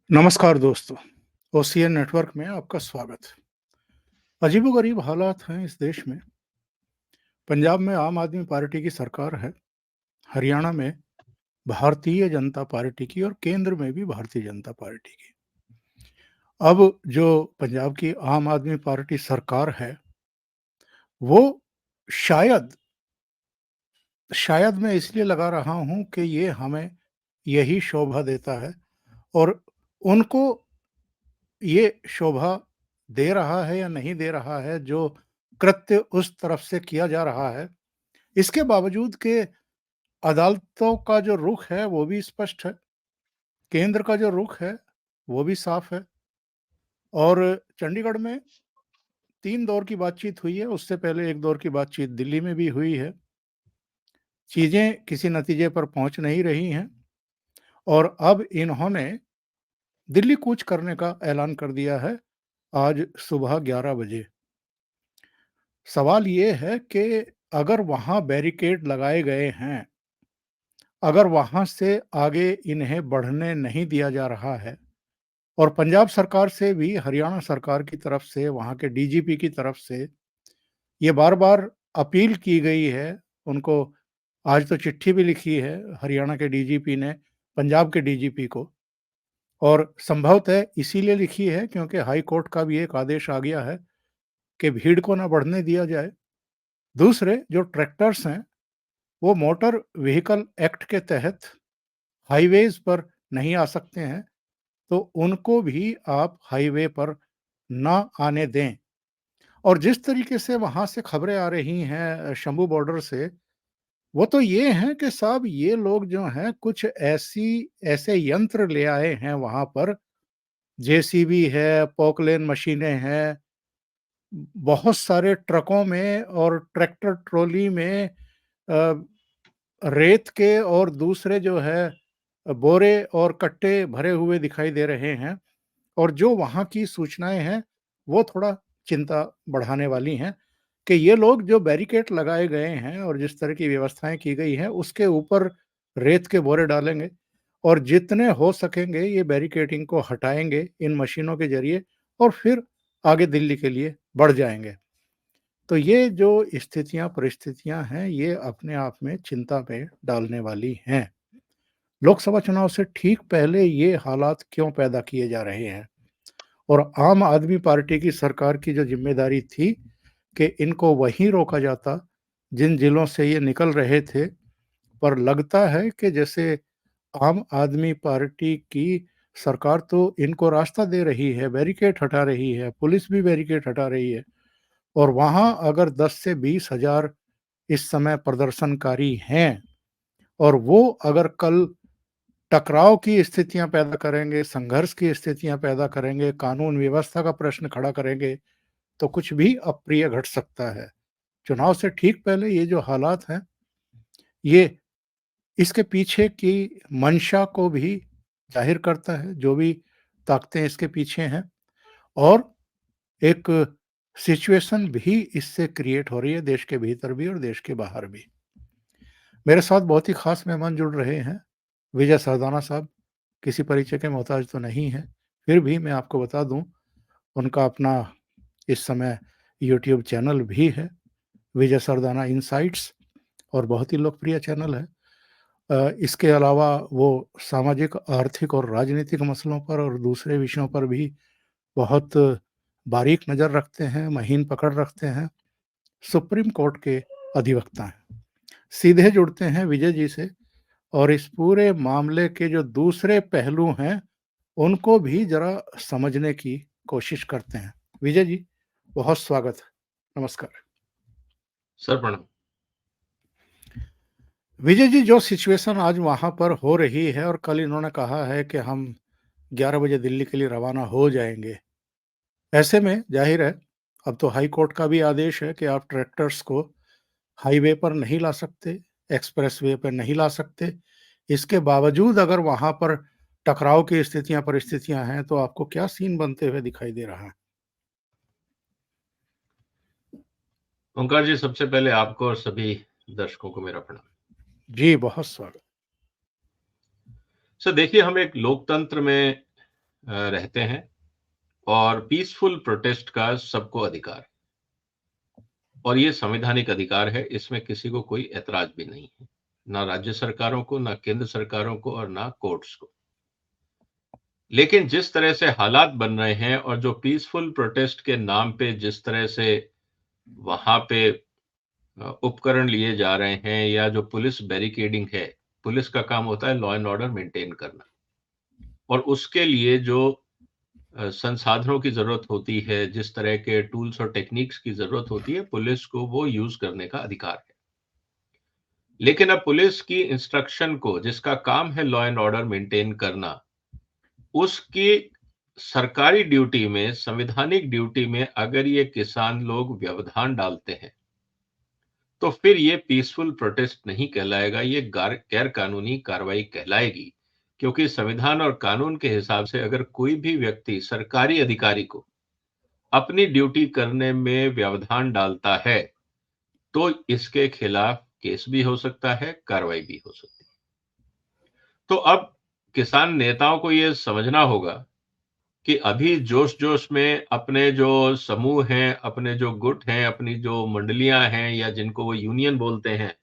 नमस्कार दोस्तों, OCN network में आपका स्वागत है। अजीबोगरीब हालात हैं इस देश में। पंजाब में आम आदमी पार्टी की सरकार है, हरियाणा में भारतीय जनता पार्टी की और केंद्र में भी भारतीय जनता पार्टी की। अब जो पंजाब की आम आदमी पार्टी सरकार है, वो शायद शायद मैं इसलिए लगा रहा हूँ कि ये हमें यही शोभा देता है और उनको ये शोभा दे रहा है या नहीं दे रहा है, जो कृत्य उस तरफ से किया जा रहा है, इसके बावजूद कि अदालतों का जो रुख है वो भी स्पष्ट है, केंद्र का जो रुख है वो भी साफ है और चंडीगढ़ में 3 दौर की बातचीत हुई है, उससे पहले 1 दौर की बातचीत दिल्ली में भी हुई है। चीज़ें किसी नतीजे पर पहुँच नहीं रही हैं और अब इन्होंने दिल्ली कूच करने का ऐलान कर दिया है, आज सुबह 11 बजे। सवाल ये है कि अगर वहाँ बैरिकेड लगाए गए हैं, अगर वहाँ से आगे इन्हें बढ़ने नहीं दिया जा रहा है और पंजाब सरकार से भी हरियाणा सरकार की तरफ से, वहाँ के डीजीपी की तरफ से ये बार-बार अपील की गई है, उनको आज तो चिट्ठी भी लिखी है हरियाणा के डीजीपी ने पंजाब के डीजीपी को और संभवतः इसीलिए लिखी है क्योंकि हाई कोर्ट का भी एक आदेश आ गया है कि भीड़ को ना बढ़ने दिया जाए। दूसरे जो ट्रैक्टर्स हैं, वो मोटर व्हीकल एक्ट के तहत हाईवेज़ पर नहीं आ सकते हैं, तो उनको भी आप हाईवे पर ना आने दें। और जिस तरीके से वहाँ से खबरें आ रही हैं शंभू बॉर्डर से, वो तो ये हैं कि साहब ये लोग जो हैं कुछ ऐसे यंत्र ले आए हैं वहाँ पर, जेसीबी है, पोकलेन मशीनें हैं, बहुत सारे ट्रकों में और ट्रैक्टर ट्रॉली में अ, रेत के और दूसरे जो है बोरे और कट्टे भरे हुए दिखाई दे रहे हैं और जो वहाँ की सूचनाएँ हैं, वो थोड़ा चिंता बढ़ाने वाली हैं कि ये लोग जो बैरिकेड लगाए गए हैं और जिस तरह की व्यवस्थाएँ की गई हैं, उसके ऊपर रेत के बोरे डालेंगे और जितने हो सकेंगे ये बैरिकेडिंग को हटाएँगे इन मशीनों के ज़रिए और फिर आगे दिल्ली के लिए बढ़ जाएँगे। तो ये जो स्थितियाँ, परिस्थितियाँ हैं, ये अपने आप में चिंता में डालने वाली हैं। लोकसभा चुनाव से ठीक पहले ये हालात क्यों पैदा किए जा रहे हैं? और आम आदमी पार्टी की सरकार की जो ज़िम्मेदारी थी कि इनको वहीं रोका जाता, जिन जिलों से ये निकल रहे थे, पर लगता है कि जैसे आम आदमी पार्टी की सरकार तो इनको रास्ता दे रही है, बैरिकेड हटा रही है, पुलिस भी बैरिकेड हटा रही है और वहाँ अगर 10 से 20 हज़ार इस समय प्रदर्शनकारी हैं और वो अगर कल टकराव की स्थितियाँ पैदा करेंगे, संघर्ष की स्थितियाँ पैदा करेंगे, कानून व्यवस्था का प्रश्न खड़ा करेंगे, तो कुछ भी अप्रिय घट सकता है। चुनाव से ठीक पहले ये जो हालात हैं, ये इसके पीछे की मंशा को भी ज़ाहिर करता है, जो भी ताकतें इसके पीछे हैं और एक सिचुएशन भी इससे क्रिएट हो रही है, देश के भीतर भी और देश के बाहर भी। मेरे साथ बहुत ही ख़ास मेहमान जुड़ रहे हैं, विजय सरदाना साहब, किसी परिचय के मोहताज तो नहीं हैं, फिर भी मैं आपको बता दूँ, उनका अपना इस समय यूट्यूब चैनल भी है, विजय सरदाना इनसाइट्स और बहुत ही लोकप्रिय चैनल है। इसके अलावा वो सामाजिक, आर्थिक और राजनीतिक मसलों पर और दूसरे विषयों पर भी बहुत बारीक नज़र रखते हैं, महीन पकड़ रखते हैं। सुप्रीम कोर्ट के अधिवक्ता हैं। सीधे जुड़ते हैं विजय जी से और इस पूरे मामले के जो दूसरे पहलू हैं, उनको भी ज़रा समझने की कोशिश करते हैं। विजय जी, बहुत स्वागत है। नमस्कार। सर प्रणाम। विजय जी, जो सिचुएशन आज वहाँ पर हो रही है और कल इन्होंने कहा है कि हम 11 बजे दिल्ली के लिए रवाना हो जाएँगे। ऐसे में ज़ाहिर है, अब तो हाई कोर्ट का भी आदेश है कि आप ट्रैक्टर्स को हाईवे पर नहीं ला सकते, एक्सप्रेसवे पे नहीं ला सकते। इसके बावजूद अगर वहाँ पर टकराव की स्थितियाँ, परिस्थितियाँ हैं, तो आपको क्या सीन बनते हुए दिखाई दे रहा है? ओंकार जी, सबसे पहले आपको और सभी दर्शकों को मेरा प्रणाम। जी, बहुत स्वागत। सर देखिए, हम एक लोकतंत्र में रहते हैं और पीसफुल प्रोटेस्ट का सबको अधिकार है और ये संवैधानिक अधिकार है, इसमें किसी को कोई ऐतराज भी नहीं है, ना राज्य सरकारों को, ना केंद्र सरकारों को और ना कोर्ट्स को। लेकिन जिस तरह से हालात बन रहे हैं और जो पीसफुल प्रोटेस्ट के नाम पे जिस तरह से वहां पे उपकरण लिए जा रहे हैं या जो पुलिस बैरिकेडिंग है, पुलिस का काम होता है लॉ एंड ऑर्डर मेंटेन करना और उसके लिए जो संसाधनों की जरूरत होती है, जिस तरह के टूल्स और टेक्निक्स की जरूरत होती है, पुलिस को वो यूज करने का अधिकार है। लेकिन अब पुलिस की इंस्ट्रक्शन को, जिसका काम है लॉ एंड ऑर्डर मेंटेन करना, उसकी सरकारी ड्यूटी में, संवैधानिक ड्यूटी में अगर ये किसान लोग व्यवधान डालते हैं तो फिर ये पीसफुल प्रोटेस्ट नहीं कहलाएगा, ये गैर कानूनी कार्रवाई कहलाएगी। क्योंकि संविधान और कानून के हिसाब से अगर कोई भी व्यक्ति सरकारी अधिकारी को अपनी ड्यूटी करने में व्यवधान डालता है तो इसके खिलाफ केस भी हो सकता है, कार्रवाई भी हो सकती है। तो अब किसान नेताओं को यह समझना होगा कि अभी जोश जोश में अपने जो समूह हैं, अपने जो गुट हैं, अपनी जो मंडलियां हैं या जिनको वो यूनियन बोलते हैं,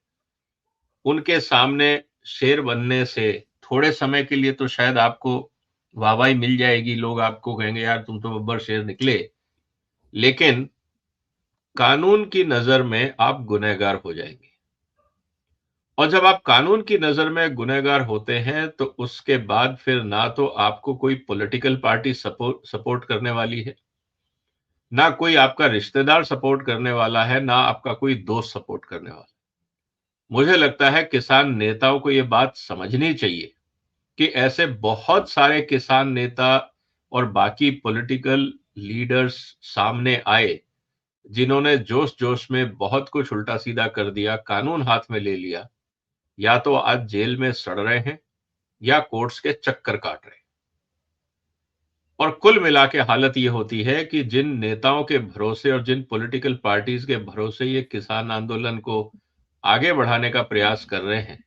उनके सामने शेर बनने से थोड़े समय के लिए तो शायद आपको वाहवाही मिल जाएगी, लोग आपको कहेंगे यार तुम तो बब्बर शेर निकले, लेकिन कानून की नजर में आप गुनहगार हो जाएंगे। और जब आप कानून की नजर में गुनहगार होते हैं तो उसके बाद फिर ना तो आपको कोई पॉलिटिकल पार्टी सपोर्ट करने वाली है, ना कोई आपका रिश्तेदार सपोर्ट करने वाला है, ना आपका कोई दोस्त सपोर्ट करने वाला। मुझे लगता है किसान नेताओं को यह बात समझनी चाहिए कि ऐसे बहुत सारे किसान नेता और बाकी पॉलिटिकल लीडर्स सामने आए जिन्होंने जोश जोश में बहुत कुछ उल्टा सीधा कर दिया, कानून हाथ में ले लिया, या तो आज जेल में सड़ रहे हैं या कोर्ट्स के चक्कर काट रहे हैं। और कुल मिला के हालत ये होती है कि जिन नेताओं के भरोसे और जिन पॉलिटिकल पार्टीज के भरोसे ये किसान आंदोलन को आगे बढ़ाने का प्रयास कर रहे हैं,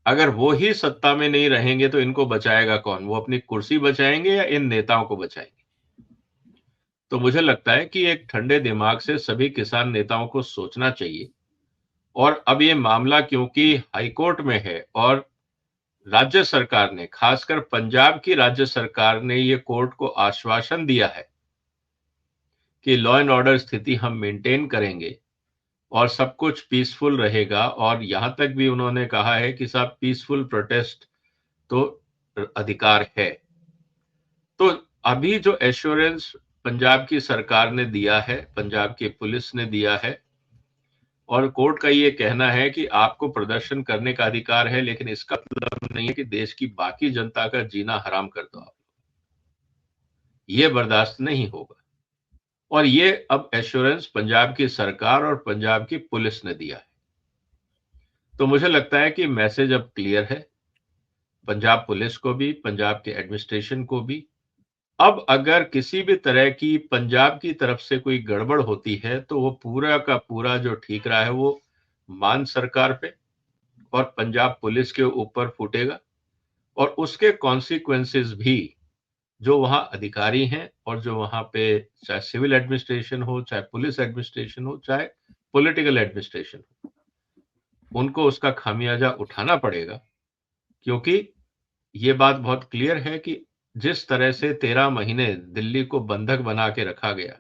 अगर वो ही सत्ता में नहीं रहेंगे तो इनको बचाएगा कौन? वो अपनी कुर्सी बचाएंगे या इन नेताओं को बचाएंगे? तो मुझे लगता है कि एक ठंडे दिमाग से सभी किसान नेताओं को सोचना चाहिए। और अब ये मामला क्योंकि हाईकोर्ट में है और राज्य सरकार ने, खासकर पंजाब की राज्य सरकार ने ये कोर्ट को आश्वासन दिया है कि लॉ एंड ऑर्डर स्थिति हम मेंटेन करेंगे और सब कुछ पीसफुल रहेगा, और यहां तक भी उन्होंने कहा है कि साहब पीसफुल प्रोटेस्ट तो अधिकार है। तो अभी जो एश्योरेंस पंजाब की सरकार ने दिया है, पंजाब की पुलिस ने दिया है, और कोर्ट का ये कहना है कि आपको प्रदर्शन करने का अधिकार है, लेकिन इसका मतलब नहीं है कि देश की बाकी जनता का जीना हराम कर दो आप। ये बर्दाश्त नहीं होगा। और ये अब एश्योरेंस पंजाब की सरकार और पंजाब की पुलिस ने दिया है। तो मुझे लगता है कि मैसेज अब क्लियर है, पंजाब पुलिस को भी, पंजाब के एडमिनिस्ट्रेशन को भी। अब अगर किसी भी तरह की पंजाब की तरफ से कोई गड़बड़ होती है तो वो पूरा का पूरा जो ठीक रहा है वो मान सरकार पे और पंजाब पुलिस के ऊपर फूटेगा, और उसके कॉन्सिक्वेंसेस भी जो वहां अधिकारी हैं और जो वहां पे चाहे सिविल एडमिनिस्ट्रेशन हो, चाहे पुलिस एडमिनिस्ट्रेशन हो, चाहे पॉलिटिकल एडमिनिस्ट्रेशन हो, उनको उसका खामियाजा उठाना पड़ेगा। क्योंकि ये बात बहुत क्लियर है कि जिस तरह से 13 महीने दिल्ली को बंधक बना के रखा गया,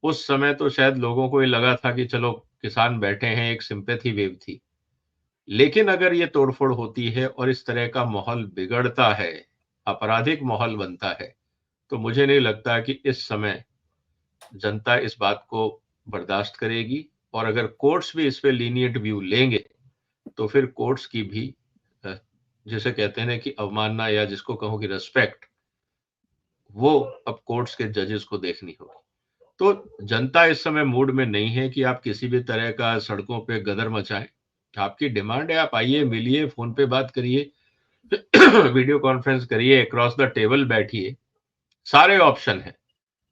उस समय तो शायद लोगों को ये लगा था कि चलो किसान बैठे हैं, एक सिंपैथी वेव थी। लेकिन अगर ये तोड़फोड़ होती है और इस तरह का माहौल बिगड़ता है, आपराधिक माहौल बनता है, तो मुझे नहीं लगता कि इस समय जनता इस बात को बर्दाश्त करेगी। और अगर कोर्ट्स भी इस पे लीनिएंट व्यू लेंगे तो फिर कोर्ट्स की भी जिसे कहते हैं कि अवमानना, या जिसको कहो कि रिस्पेक्ट, वो अब कोर्ट्स के जजेस को देखनी होगी। तो जनता इस समय मूड में नहीं है कि आप किसी भी तरह का सड़कों पे गदर मचाएं। आपकी डिमांड है, आप आइए, मिलिए, फोन पे बात करिए, वीडियो कॉन्फ्रेंस करिए, अक्रॉस द टेबल बैठिए, सारे ऑप्शन है।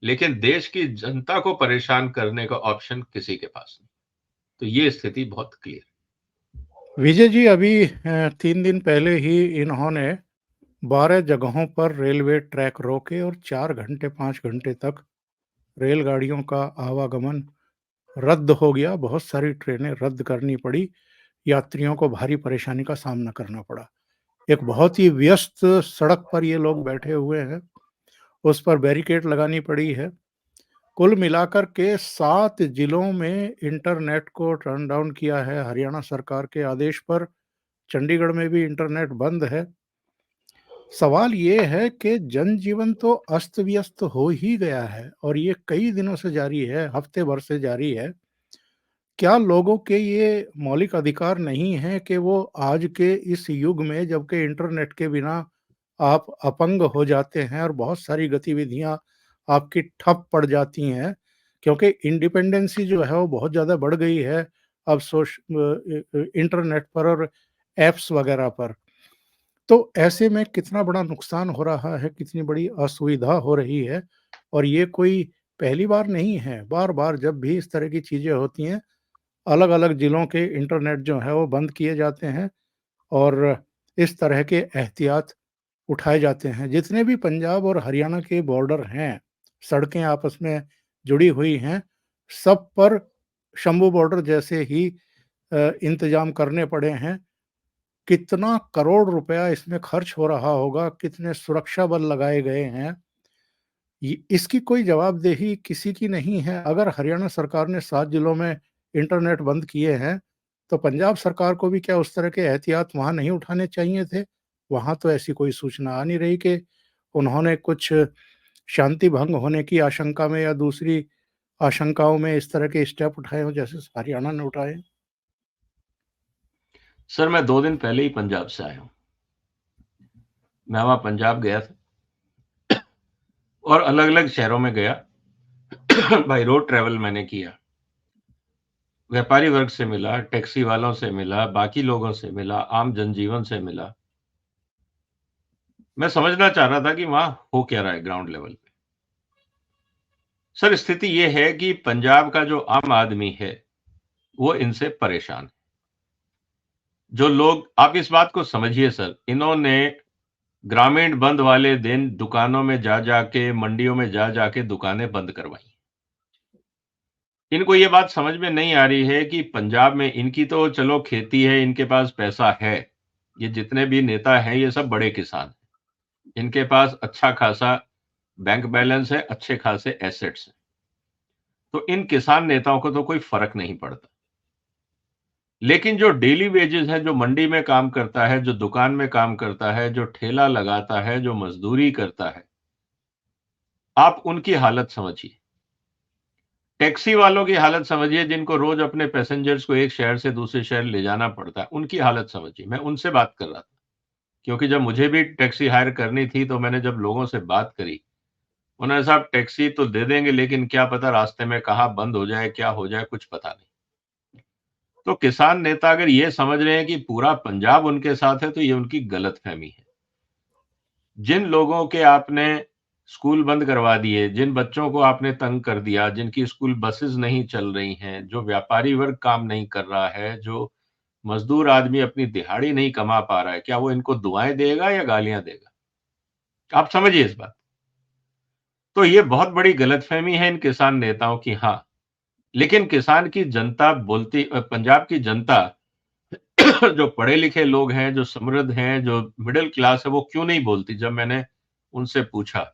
लेकिन देश की जनता को परेशान करने का ऑप्शन किसी के पास नहीं। तो ये स्थिति बहुत क्लियर। विजय जी, अभी 3 दिन पहले ही इन्होंने 12 जगहों पर रेलवे ट्रैक रोके और 4 घंटे 5 घंटे तक रेलगाड़ियों का आवागमन रद्द हो गया। बहुत सारी ट्रेनें रद्द करनी पड़ी। यात्रियों को भारी परेशानी का सामना करना पड़ा। एक बहुत ही व्यस्त सड़क पर ये लोग बैठे हुए हैं, उस पर बैरिकेड लगानी पड़ी है। कुल मिलाकर के 7 जिलों में इंटरनेट को टर्न डाउन किया है हरियाणा सरकार के आदेश पर। चंडीगढ़ में भी इंटरनेट बंद है। सवाल ये है कि जनजीवन तो अस्त-व्यस्त हो ही गया है और ये कई दिनों से जारी है, हफ्ते भर से जारी है। क्या लोगों के ये मौलिक अधिकार नहीं है कि वो आज के इस युग में, जबकि इंटरनेट के बिना आप अपंग हो जाते हैं और बहुत सारी गतिविधियां आपकी ठप पड़ जाती हैं, क्योंकि इंडिपेंडेंसी जो है वो बहुत ज़्यादा बढ़ गई है अब इंटरनेट पर और ऐप्स वगैरह पर। तो ऐसे में कितना बड़ा नुकसान हो रहा है, कितनी बड़ी असुविधा हो रही है। और ये कोई पहली बार नहीं है, बार-बार जब भी इस तरह की चीज़ें होती हैं, अलग-अलग ज़िलों के इंटरनेट जो है वो बंद किए जाते हैं और इस तरह के एहतियात उठाए जाते हैं। जितने भी पंजाब और हरियाणा के बॉर्डर हैं, सड़कें आपस में जुड़ी हुई हैं, सब पर शंभू बॉर्डर जैसे ही इंतज़ाम करने पड़े हैं। कितना करोड़ रुपया इसमें खर्च हो रहा होगा, कितने सुरक्षा बल लगाए गए हैं, इसकी कोई जवाबदेही किसी की नहीं है। अगर हरियाणा सरकार ने 7 जिलों में इंटरनेट बंद किए हैं, तो पंजाब सरकार को भी क्या उस तरह के एहतियात वहाँ नहीं उठाने चाहिए थे? वहाँ तो ऐसी कोई सूचना आ नहीं रही कि उन्होंने कुछ शांति भंग होने की आशंका में या दूसरी आशंकाओं में इस तरह के स्टेप उठाए हों, जैसे हरियाणा ने उठाए। सर, मैं 2 दिन पहले ही पंजाब से आया हूँ। मैं वहाँ पंजाब गया था और अलग-अलग शहरों में गया। बाय रोड ट्रैवल मैंने किया। व्यापारी वर्ग से मिला, टैक्सी वालों से मिला, बाकी लोगों से मिला, आम जनजीवन से मिला। मैं समझना चाह रहा था कि वहाँ हो क्या रहा है ग्राउंड लेवल पे। सर, स्थिति ये है कि पंजाब का जो आम आदमी है, वो इनसे परेशान है। जो लोग, आप इस बात को समझिए सर, इन्होंने ग्रामीण बंद वाले दिन दुकानों में जा के, मंडियों में जा के दुकानें बंद करवाई। इनको ये बात समझ में नहीं आ रही है कि पंजाब में इनकी तो चलो खेती है, इनके पास पैसा है। ये जितने भी नेता हैं, ये सब बड़े किसान हैं। इनके पास अच्छा खासा बैंक बैलेंस है, अच्छे खासे एसेट्स हैं। तो इन किसान नेताओं को तो कोई फर्क नहीं पड़ता। लेकिन जो डेली वेजेस है, जो मंडी में काम करता है, जो दुकान में काम करता है, जो ठेला लगाता है, जो मजदूरी करता है, आप उनकी हालत समझिए। टैक्सी वालों की हालत समझिए, जिनको रोज अपने पैसेंजर्स को एक शहर से दूसरे शहर ले जाना पड़ता है, उनकी हालत समझिए। मैं उनसे बात कर रहा था, क्योंकि जब मुझे भी टैक्सी हायर करनी थी, तो मैंने जब लोगों से बात करी, उन्होंने, साहब टैक्सी तो दे देंगे, लेकिन क्या पता रास्ते में कहाँ बंद हो जाए, क्या हो जाए, कुछ पता नहीं। तो किसान नेता अगर ये समझ रहे हैं कि पूरा पंजाब उनके साथ है, तो ये उनकी गलतफहमी है। जिन लोगों के आपने स्कूल बंद करवा दिए, जिन बच्चों को आपने तंग कर दिया, जिनकी स्कूल बसेस नहीं चल रही हैं, जो व्यापारी वर्ग काम नहीं कर रहा है, जो मजदूर आदमी अपनी दिहाड़ी नहीं कमा पा रहा है, क्या वो इनको दुआएं देगा या गालियां देगा? आप समझिए इस बात। तो ये बहुत बड़ी गलतफहमी है इन किसान नेताओं की। हाँ, लेकिन किसान की जनता बोलती, पंजाब की जनता जो पढ़े लिखे लोग हैं, जो समृद्ध हैं, जो मिडिल क्लास है, वो क्यों नहीं बोलती? जब मैंने उनसे पूछा,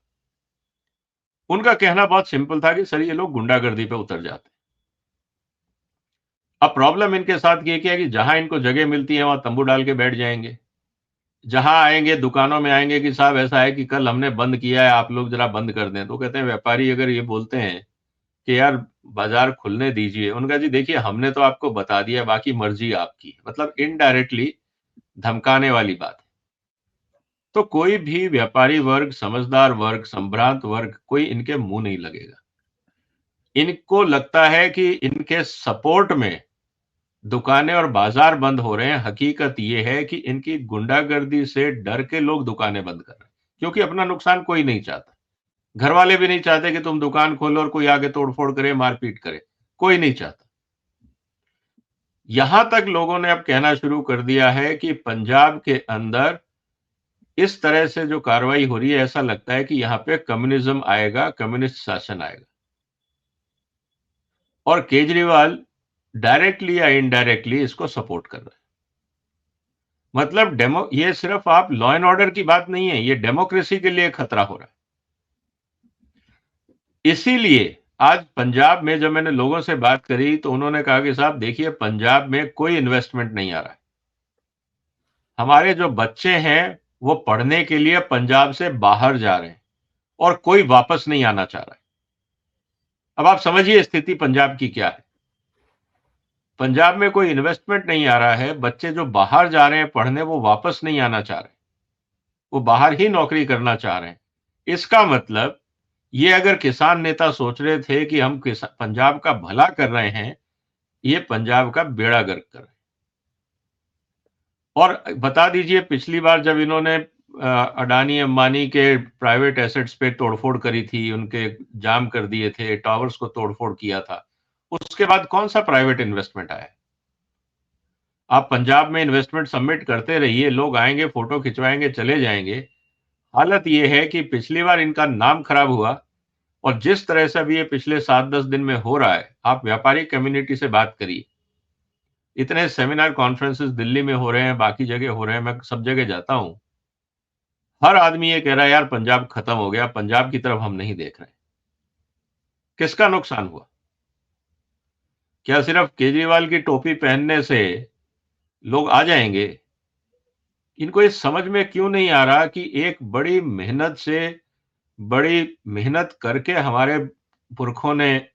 उनका कहना बहुत सिंपल था कि सर, ये लोग गुंडागर्दी पे उतर जाते हैं। अब प्रॉब्लम इनके साथ ये क्या है कि जहां इनको जगह मिलती है, वहां तंबू डाल के बैठ जाएंगे। जहां आएंगे, दुकानों में आएंगे कि साहब ऐसा है कि कल हमने बंद किया है, आप लोग जरा बंद कर दें। तो कहते हैं, व्यापारी अगर ये बोलते हैं कि यार बाजार खुलने दीजिए, उनका जी देखिए, हमने तो आपको बता दिया, बाकी मर्जी आपकी। मतलब इनडायरेक्टली धमकाने वाली बात है। तो कोई भी व्यापारी वर्ग, समझदार वर्ग, संभ्रांत वर्ग, कोई इनके मुंह नहीं लगेगा। इनको लगता है कि इनके सपोर्ट में दुकानें और बाजार बंद हो रहे हैं। हकीकत ये है कि इनकी गुंडागर्दी से डर के लोग दुकानें बंद कर रहे हैं, क्योंकि अपना नुकसान कोई नहीं चाहता। घर वाले भी नहीं चाहते कि तुम दुकान खोलो और कोई आगे तोड़फोड़ करे, मारपीट करे, कोई नहीं चाहता। यहां तक लोगों ने अब कहना शुरू कर दिया है कि पंजाब के अंदर इस तरह से जो कार्रवाई हो रही है, ऐसा लगता है कि यहाँ पे कम्युनिज्म आएगा, कम्युनिस्ट शासन आएगा। और केजरीवाल डायरेक्टली या इनडायरेक्टली इसको सपोर्ट कर रहा है। मतलब ये सिर्फ आप लॉ एंड ऑर्डर की बात नहीं है, ये डेमोक्रेसी के लिए खतरा हो रहा है। इसीलिए आज पंजाब में जब मैंने लोगों से बात करी तो उन्होंने कहा कि साहब देखिए, पंजाब में कोई इन्वेस्टमेंट नहीं आ रहा है। हमारे जो बच्चे हैं वो पढ़ने के लिए पंजाब से बाहर जा रहे हैं और कोई वापस नहीं आना चाह रहा है। अब आप समझिए स्थिति पंजाब की क्या है। पंजाब में कोई इन्वेस्टमेंट नहीं आ रहा है, बच्चे जो बाहर जा रहे हैं पढ़ने वो वापस नहीं आना चाह रहे, वो बाहर ही नौकरी करना चाह रहे हैं। इसका मतलब ये अगर किसान नेता सोच रहे थे कि हम पंजाब का भला कर रहे हैं, ये पंजाब का बेड़ा गर्क कर रहे हैं। और बता दीजिए, पिछली बार जब इन्होंने अडानी अंबानी के प्राइवेट एसेट्स पे तोड़फोड़ करी थी, उनके जाम कर दिए थे, टावर्स को तोड़फोड़ किया था, उसके बाद कौन सा प्राइवेट इन्वेस्टमेंट आया? आप पंजाब में इन्वेस्टमेंट सबमिट करते रहिए, लोग आएंगे, फोटो खिंचवाएंगे, चले जाएंगे। हालत यह है कि पिछली बार इनका नाम खराब हुआ और जिस तरह से अभी ये पिछले 7-10 दिन में हो रहा है, आप व्यापारी कम्युनिटी से बात करिए। इतने सेमिनार कॉन्फ्रेंसेस दिल्ली में हो रहे हैं, बाकी जगह हो रहे हैं, मैं सब जगह जाता हूं। हर आदमी ये कह रहा है यार पंजाब खत्म हो गया, पंजाब की तरफ हम नहीं देख रहे। किसका नुकसान हुआ? क्या सिर्फ केजरीवाल की टोपी पहनने से लोग आ जाएंगे? इनको ये समझ में क्यों नहीं आ रहा कि एक बड़ी मेहनत करके हमारे पुरखों ने,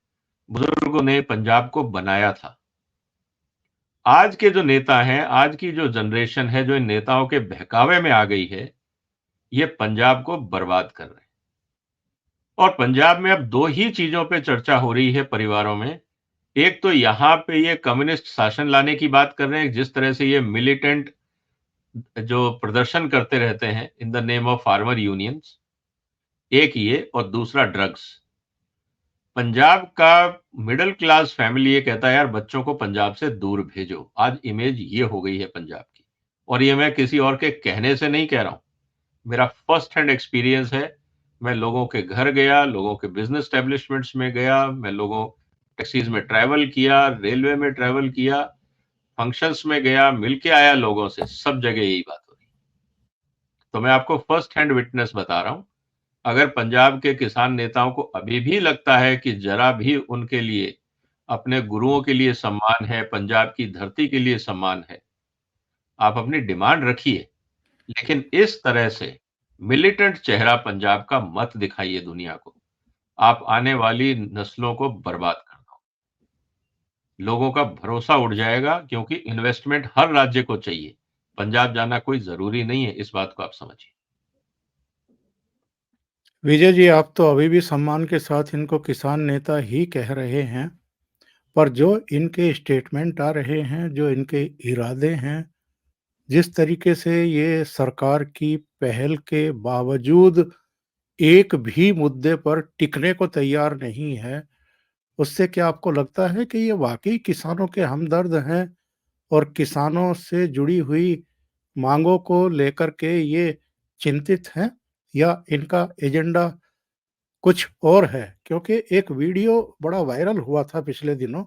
बुजुर्गों ने पंजाब को बनाया था। आज के जो नेता हैं, आज की जो जनरेशन है, जो इन नेताओं के बहकावे में आ गई है, ये पंजाब को बर्बाद कर रहे हैं। और पंजाब में अब दो ही चीजों पे चर्चा हो रही है परिवारों में। एक तो यहां पे ये कम्युनिस्ट शासन लाने की बात कर रहे हैं, जिस तरह से ये मिलिटेंट जो प्रदर्शन करते रहते हैं in the name of farmer unions, एक ये, और दूसरा ड्रग्स। पंजाब का मिडिल क्लास फैमिली ये कहता है यार बच्चों को पंजाब से दूर भेजो। आज इमेज ये हो गई है पंजाब की, और ये मैं किसी और के कहने से नहीं कह रहा हूं, मेरा फर्स्ट हैंड एक्सपीरियंस है। मैं लोगों के घर गया, लोगों के बिजनेस एस्टेब्लिशमेंट्स में गया, मैं लोगों टैक्सीज में ट्रैवल किया, रेलवे में ट्रैवल किया, फंक्शंस में गया, मिलके आया लोगों से, सब जगह यही बात हो रही। तो मैं आपको फर्स्ट हैंड विटनेस बता रहा हूं। अगर पंजाब के किसान नेताओं को अभी भी लगता है कि जरा भी उनके लिए, अपने गुरुओं के लिए सम्मान है, पंजाब की धरती के लिए सम्मान है, आप अपनी डिमांड रखिए, लेकिन इस तरह से मिलिटेंट चेहरा पंजाब का मत दिखाइए दुनिया को। आप आने वाली नस्लों को बर्बाद कर दो। लोगों का भरोसा उड़ जाएगा, क्योंकि इन्वेस्टमेंट हर राज्य को चाहिए, पंजाब जाना कोई जरूरी नहीं है। इस बात को आप समझिए। विजय जी, आप तो अभी भी सम्मान के साथ इनको किसान नेता ही कह रहे हैं, पर जो इनके स्टेटमेंट आ रहे हैं, जो इनके इरादे हैं, जिस तरीके से ये सरकार की पहल के बावजूद एक भी मुद्दे पर टिकने को तैयार नहीं है, उससे क्या आपको लगता है कि ये वाकई किसानों के हमदर्द हैं और किसानों से जुड़ी हुई मांगों को लेकर के ये चिंतित हैं, या इनका एजेंडा कुछ और है? क्योंकि एक वीडियो बड़ा वायरल हुआ था पिछले दिनों,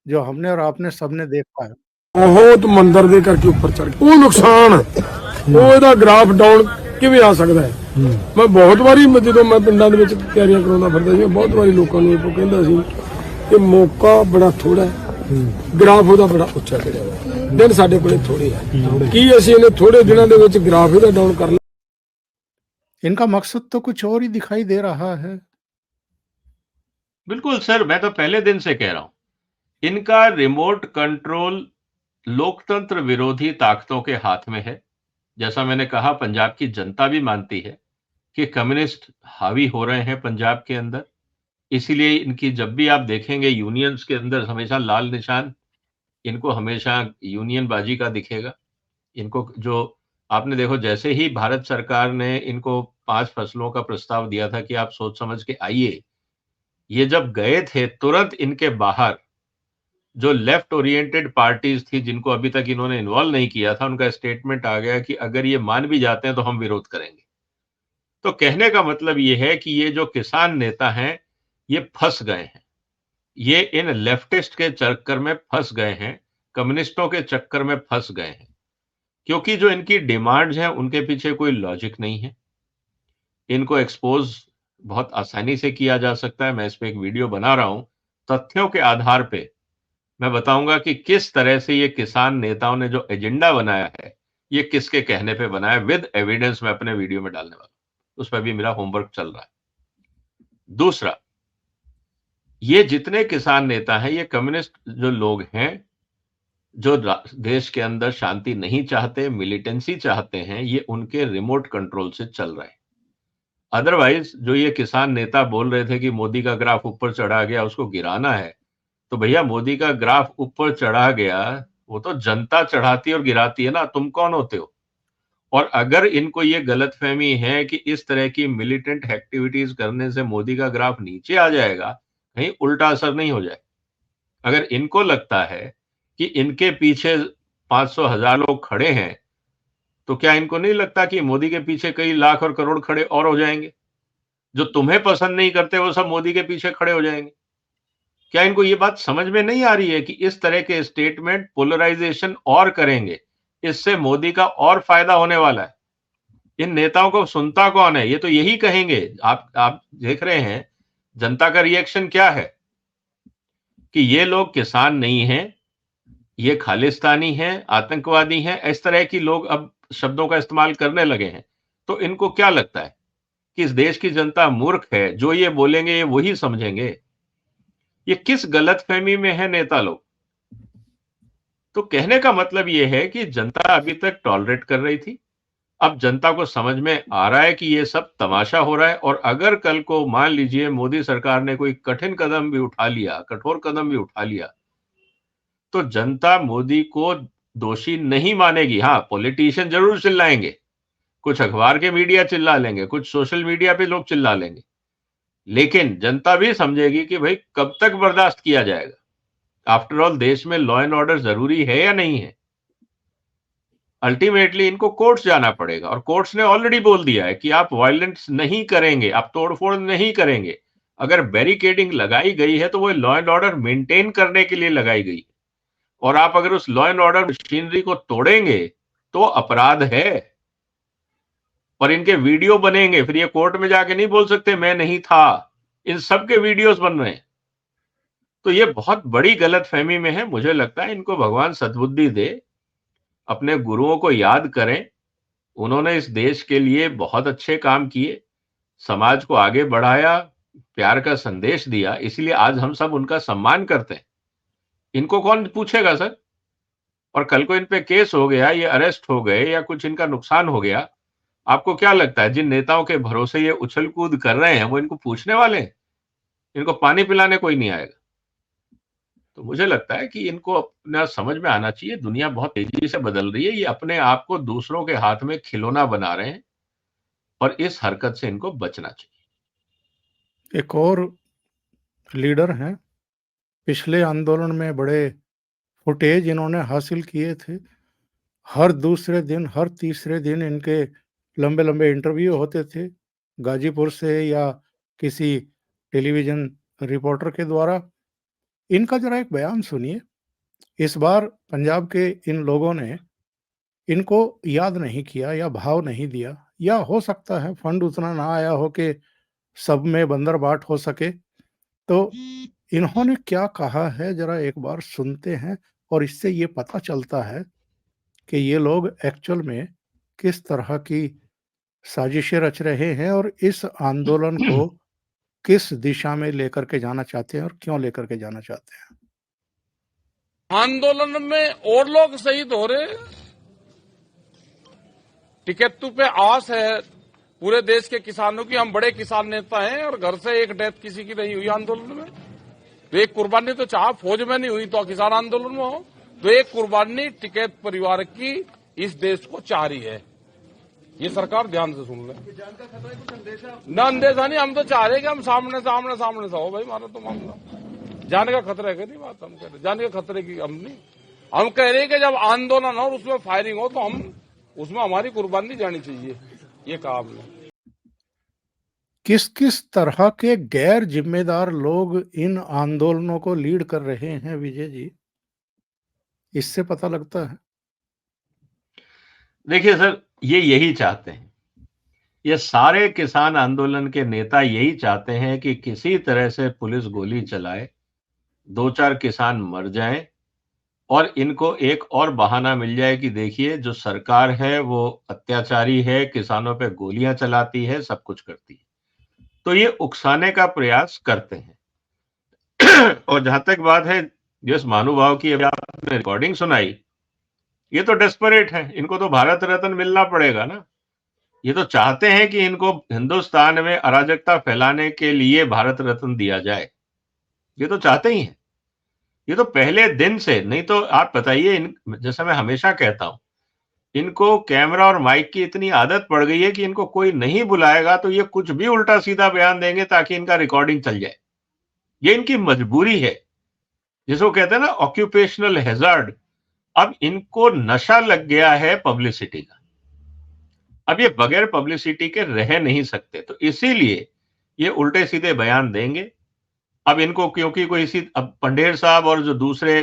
जो हमने और आपने सबने देखा है। बहुत ਮੰਦਰ ਦੇ ਕਰਕੇ ਉੱਪਰ ਚੜ ਗਿਆ, ਉਹ ਨੁਕਸਾਨ ਉਹ ਇਹਦਾ ਗ੍ਰਾਫ ਡਾਊਨ ਕਿਵੇਂ ਆ ਸਕਦਾ ਹੈ। ਮੈਂ ਬਹੁਤ ਵਾਰੀ ਜਦੋਂ ਮੈਂ ਪਿੰਡਾਂ ਦੇ ਵਿੱਚ ਤਿਆਰੀਆਂ ਕਰਾਉਂਦਾ ਫਿਰਦਾ ਸੀ, ਬਹੁਤ ਵਾਰੀ ਲੋਕਾਂ ਨੂੰ ਇਹ ਕਹਿੰਦਾ ਸੀ ਕਿ ਮੌਕਾ ਬੜਾ ਥੋੜਾ ਹੈ, ਗ੍ਰਾਫ ਉਹਦਾ ਬੜਾ ਉੱਚਾ ਚੜਿਆ ਹੋਇਆ, ਦਿਨ ਸਾਡੇ ਕੋਲੇ ਥੋੜੇ ਆ, ਕੀ ਅਸੀਂ ਇਹਨੇ ਥੋੜੇ ਦਿਨਾਂ ਦੇ ਵਿੱਚ ਗ੍ਰਾਫ ਇਹਦਾ ਡਾਊਨ ਕਰ ਲਿਆ। इनका मकसद तो कुछ और ही दिखाई दे रहा है। बिल्कुल सर, मैं तो पहले दिन से कह रहा हूं, इनका रिमोट कंट्रोल लोकतंत्र विरोधी ताकतों के हाथ में है। जैसा मैंने कहा, पंजाब की जनता भी मानती है कि कम्युनिस्ट हावी हो रहे हैं पंजाब के अंदर। इसीलिए इनकी जब भी आप देखेंगे यूनियंस के अंदर हमेशा लाल निशान, इनको हमेशा यूनियन बाजी का दिखेगा। इनको जो आपने देखो, जैसे ही भारत सरकार ने इनको 5 फसलों का प्रस्ताव दिया था कि आप सोच समझ के आइए, ये जब गए थे तुरंत इनके बाहर जो लेफ्ट ओरिएंटेड पार्टीज थी जिनको अभी तक इन्होंने इन्वॉल्व नहीं किया था, उनका स्टेटमेंट आ गया कि अगर ये मान भी जाते हैं तो हम विरोध करेंगे। तो कहने का मतलब ये है कि ये जो किसान नेता हैं ये फंस गए हैं, ये इन लेफ्टिस्ट के चक्कर में फंस गए हैं, कम्युनिस्टों के चक्कर में फंस गए हैं, क्योंकि जो इनकी डिमांड्स हैं उनके पीछे कोई लॉजिक नहीं है। इनको एक्सपोज बहुत आसानी से किया जा सकता है। मैं इस पे एक वीडियो बना रहा हूं, तथ्यों के आधार पे मैं बताऊंगा कि किस तरह से ये किसान नेताओं ने जो एजेंडा बनाया है ये किसके कहने पे बनाया है, विद एविडेंस मैं अपने वीडियो में डालने वाला हूं। उस पर भी मेरा होमवर्क चल रहा है। दूसरा, ये जितने किसान नेता हैं ये कम्युनिस्ट जो लोग हैं, जो देश के अंदर शांति नहीं चाहते, मिलिटेंसी चाहते हैं, ये उनके रिमोट कंट्रोल से चल रहे हैं। अदरवाइज जो ये किसान नेता बोल रहे थे कि मोदी का ग्राफ ऊपर चढ़ा गया, उसको गिराना है, तो भैया मोदी का ग्राफ ऊपर चढ़ा गया, वो तो जनता चढ़ाती और गिराती है ना, तुम कौन होते हो? और अगर इनको ये गलतफहमी है कि इस तरह की मिलिटेंट एक्टिविटीज करने से मोदी का ग्राफ नीचे आ जाएगा, कहीं उल्टा असर नहीं हो जाए। अगर इनको लगता है कि इनके पीछे 500,000 लोग खड़े हैं, तो क्या इनको नहीं लगता कि मोदी के पीछे कई लाख और करोड़ खड़े और हो जाएंगे? जो तुम्हें पसंद नहीं करते वो सब मोदी के पीछे खड़े हो जाएंगे। क्या इनको ये बात समझ में नहीं आ रही है कि इस तरह के स्टेटमेंट पोलराइजेशन और करेंगे, इससे मोदी का और फायदा होने वाला है? इन नेताओं को सुनता कौन है? ये तो यही कहेंगे। आप देख रहे हैं जनता का रिएक्शन क्या है कि ये लोग किसान नहीं हैं, ये खालिस्तानी हैं, आतंकवादी हैं, इस तरह की लोग अब शब्दों का इस्तेमाल करने लगे हैं। तो इनको क्या लगता है कि इस देश की जनता मूर्ख है, जो ये बोलेंगे ये वही समझेंगे? ये किस गलतफहमी में है नेता लोग? तो कहने का मतलब ये है कि जनता अभी तक टॉलरेट कर रही थी, अब जनता को समझ में आ रहा है कि ये सब तमाशा हो रहा है। और अगर कल को मान लीजिए मोदी सरकार ने कोई कठिन कदम भी उठा लिया, कठोर कदम भी उठा लिया, तो जनता मोदी को दोषी नहीं मानेगी। हाँ, पॉलिटिशियन जरूर चिल्लाएंगे, कुछ अखबार के मीडिया चिल्ला लेंगे, कुछ सोशल मीडिया पे लोग चिल्ला लेंगे, लेकिन जनता भी समझेगी कि भाई कब तक बर्दाश्त किया जाएगा। आफ्टर ऑल देश में लॉ एंड ऑर्डर जरूरी है या नहीं है? अल्टीमेटली इनको कोर्ट्स जाना पड़ेगा, और कोर्ट्स ने ऑलरेडी बोल दिया है कि आप वायलेंस नहीं करेंगे, आप तोड़फोड़ नहीं करेंगे। अगर बैरिकेडिंग लगाई गई है तो वो लॉ एंड ऑर्डर मेंटेन करने के लिए लगाई गई, और आप अगर उस लॉ एंड ऑर्डर मशीनरी को तोड़ेंगे तो अपराध है। और इनके वीडियो बनेंगे, फिर ये कोर्ट में जाके नहीं बोल सकते मैं नहीं था, इन सबके वीडियोस बन रहे हैं। तो ये बहुत बड़ी गलतफहमी में है। मुझे लगता है इनको भगवान सद्बुद्धि दे, अपने गुरुओं को याद करें। उन्होंने इस देश के लिए बहुत अच्छे काम किए, समाज को आगे बढ़ाया, प्यार का संदेश दिया, इसलिए आज हम सब उनका सम्मान करते हैं। इनको कौन पूछेगा सर? और कल को इन पे केस हो गया, ये अरेस्ट हो गए या कुछ इनका नुकसान हो गया, आपको क्या लगता है जिन नेताओं के भरोसे ये उछल कूद कर रहे हैं वो इनको पूछने वाले हैं? इनको पानी पिलाने कोई नहीं आएगा। तो मुझे लगता है कि इनको अपना समझ में आना चाहिए, दुनिया बहुत तेजी से बदल रही है, ये अपने आप को दूसरों के हाथ में खिलौना बना रहे हैं, और इस हरकत से इनको बचना चाहिए। एक और लीडर हैं, पिछले आंदोलन में बड़े फुटेज इन्होंने हासिल किए थे। हर दूसरे दिन, हर तीसरे दिन इनके लंबे लंबे इंटरव्यू होते थे, गाजीपुर से या किसी टेलीविजन रिपोर्टर के द्वारा। इनका जरा एक बयान सुनिए। इस बार पंजाब के इन लोगों ने इनको याद नहीं किया या भाव नहीं दिया, या हो सकता है फंड उतना ना आया हो कि सब में बंदरबाट हो सके। तो इन्होंने क्या कहा है जरा एक बार सुनते हैं, और इससे ये पता चलता है कि ये लोग एक्चुअल में किस तरह की साजिशें रच रहे हैं और इस आंदोलन को किस दिशा में लेकर के जाना चाहते हैं और क्यों लेकर के जाना चाहते हैं। आंदोलन में और लोग शहीद हो रहे, टिकट्टू पे आस है पूरे देश के किसानों की। हम बड़े किसान नेता हैं और घर से एक डेथ किसी की नहीं हुई आंदोलन में। तो एक कुर्बानी तो चाहे फौज में नहीं हुई तो किसान आंदोलन में हो, तो एक कुर्बानी टिकैत परिवार की इस देश को चाह रही है। ये सरकार ध्यान से सुन ले। ना अंदेशा नहीं, हम तो चाह रहे कि हम सामने से हो भाई, हमारा तो मामला जान का खतरा है कि नहीं? बात हम कह रहे जान के खतरे की हम नहीं, हम कह रहे हैं कि जब आंदोलन हो और उसमें फायरिंग हो तो हम उसमें हमारी कुर्बानी जानी चाहिए, ये कहा हमने। किस किस तरह के गैर जिम्मेदार लोग इन आंदोलनों को लीड कर रहे हैं विजय जी, इससे पता लगता है? देखिए सर, ये यही चाहते हैं, ये सारे किसान आंदोलन के नेता यही चाहते हैं कि किसी तरह से पुलिस गोली चलाए, 2-4 किसान मर जाएं और इनको एक और बहाना मिल जाए कि देखिए जो सरकार है वो अत्याचारी है, किसानों पे गोलियां चलाती है, सब कुछ करती है। तो ये उकसाने का प्रयास करते हैं। और जहां तक बात है जिस महानुभाव की अभी आपने रिकॉर्डिंग सुनाई, ये तो डेस्परेट है, इनको तो भारत रत्न मिलना पड़ेगा ना। ये तो चाहते हैं कि इनको हिंदुस्तान में अराजकता फैलाने के लिए भारत रत्न दिया जाए, ये तो चाहते ही हैं। ये तो पहले दिन से, नहीं तो आप बताइए, जैसा मैं हमेशा कहता हूं, इनको कैमरा और माइक की इतनी आदत पड़ गई है कि इनको कोई नहीं बुलाएगा तो ये कुछ भी उल्टा सीधा बयान देंगे ताकि इनका रिकॉर्डिंग चल जाए। ये इनकी मजबूरी है, जिसको कहते हैं ना ऑक्यूपेशनल हैजार्ड। अब इनको नशा लग गया है पब्लिसिटी का, अब ये बगैर पब्लिसिटी के रह नहीं सकते, तो इसीलिए ये उल्टे सीधे बयान देंगे। अब इनको क्योंकि कोई अब पंडेर साहब और जो दूसरे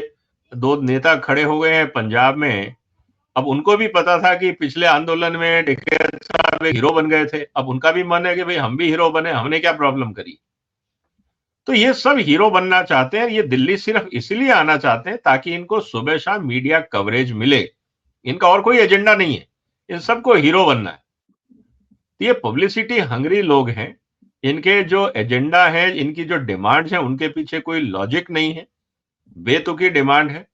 2 नेता खड़े हो गए हैं पंजाब में, अब उनको भी पता था कि पिछले आंदोलन में टिकैत साहब एक हीरो बन गए थे, अब उनका भी मन है कि भाई हम भी हीरो बने, हमने क्या प्रॉब्लम करी। तो ये सब हीरो बनना चाहते हैं, ये दिल्ली सिर्फ इसलिए आना चाहते हैं ताकि इनको सुबह शाम मीडिया कवरेज मिले, इनका और कोई एजेंडा नहीं है, इन सबको हीरो बनना है। तो ये पब्लिसिटी हंग्री लोग हैं, इनके जो एजेंडा है, इनकी जो डिमांड्स हैं, उनके पीछे कोई लॉजिक नहीं है, बेतुकी डिमांड है।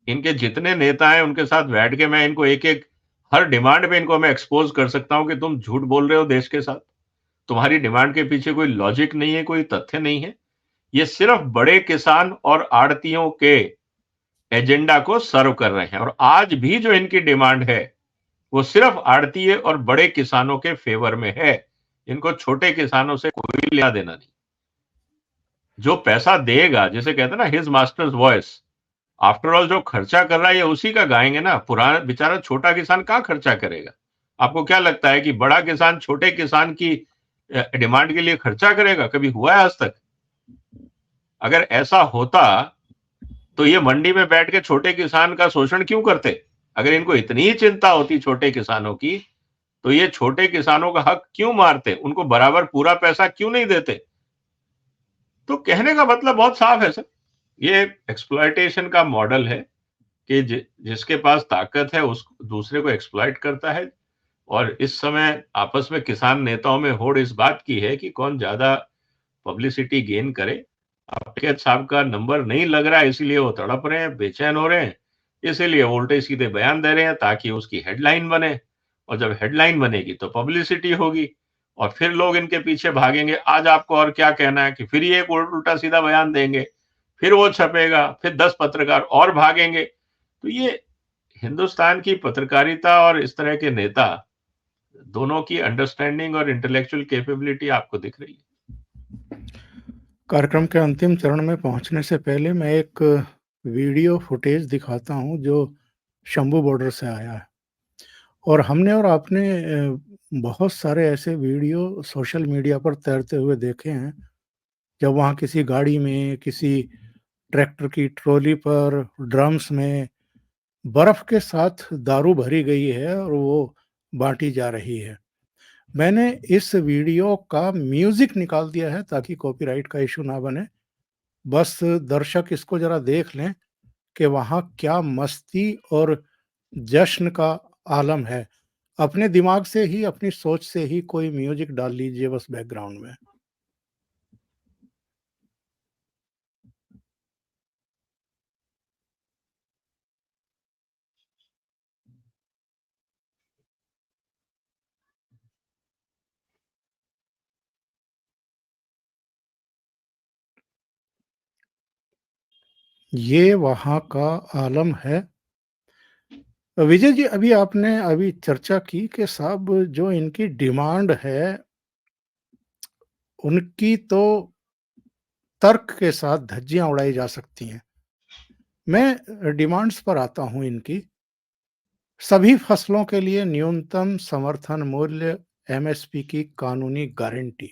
इनके जितने नेता हैं उनके साथ बैठ के मैं इनको एक हर डिमांड पे इनको मैं एक्सपोज कर सकता हूं कि तुम झूठ बोल रहे हो देश के साथ, तुम्हारी डिमांड के पीछे कोई लॉजिक नहीं है, कोई तथ्य नहीं है। ये सिर्फ बड़े किसान और आड़तियों के एजेंडा को सर्व कर रहे हैं, और आज भी जो इनकी डिमांड है वो सिर्फ आड़तीय और बड़े किसानों के फेवर में है। इनको छोटे किसानों से कोई लेना देना नहीं। जो पैसा देगा, जिसे कहते हैं ना his masters voice, after all जो खर्चा कर रहा है ये उसी का गाएंगे ना, पुराना बेचारा छोटा किसान कहां खर्चा करेगा? आपको क्या लगता है कि बड़ा किसान छोटे किसान की डिमांड के लिए खर्चा करेगा? कभी हुआ है आज तक? अगर ऐसा होता तो ये मंडी में बैठ के छोटे किसान का शोषण क्यों करते? अगर इनको इतनी ही चिंता होती छोटे किसानों की, तो ये छोटे किसानों का हक क्यों मारते? उनको बराबर पूरा पैसा क्यों नहीं देते? तो कहने का मतलब बहुत साफ है सर, ये एक्सप्लॉयटेशन का मॉडल है कि जिसके पास ताकत है उस दूसरे को एक्सप्लॉइट करता है। और इस समय आपस में किसान नेताओं में होड़ इस बात की है कि कौन ज्यादा पब्लिसिटी गेन करे। अब टिकैत साहब का नंबर नहीं लग रहा है, इसीलिए वो तड़प रहे हैं, बेचैन हो रहे हैं, इसीलिए उल्टे सीधे बयान दे रहे हैं ताकि उसकी हेडलाइन बने, और जब हेडलाइन बनेगी तो पब्लिसिटी होगी और फिर लोग इनके पीछे भागेंगे। आज आपको और क्या कहना है कि फिर ये एक उल्टा सीधा बयान देंगे, फिर वो छपेगा, फिर 10 पत्रकार और भागेंगे। तो ये हिंदुस्तान की पत्रकारिता और इस तरह के नेता दोनों की अंडरस्टैंडिंग और इंटेलेक्चुअल कैपेबिलिटी आपको दिख रही है। कार्यक्रम के अंतिम चरण में पहुंचने से पहले मैं एक वीडियो फुटेज दिखाता हूं जो शंभू बॉर्डर से आया है, और हमने और आपने बहुत सारे ऐसे वीडियो सोशल मीडिया पर तैरते हुए देखे हैं, जब वहाँ किसी गाड़ी में, किसी ट्रैक्टर की ट्रॉली पर, ड्रम्स में बर्फ के साथ दारू भरी गई है और वो बांटी जा रही है। मैंने इस वीडियो का म्यूजिक निकाल दिया है ताकि कॉपीराइट का इशू ना बने। बस दर्शक इसको जरा देख लें कि वहाँ क्या मस्ती और जश्न का आलम है। अपने दिमाग से ही, अपनी सोच से ही कोई म्यूजिक डाल लीजिए बस बैकग्राउंड में। ये वहाँ का आलम है। विजय जी, अभी चर्चा की कि साहब जो इनकी डिमांड है, उनकी तो तर्क के साथ धज्जियां उड़ाई जा सकती हैं। मैं डिमांड्स पर आता हूं इनकी। सभी फसलों के लिए न्यूनतम समर्थन मूल्य एमएसपी की कानूनी गारंटी।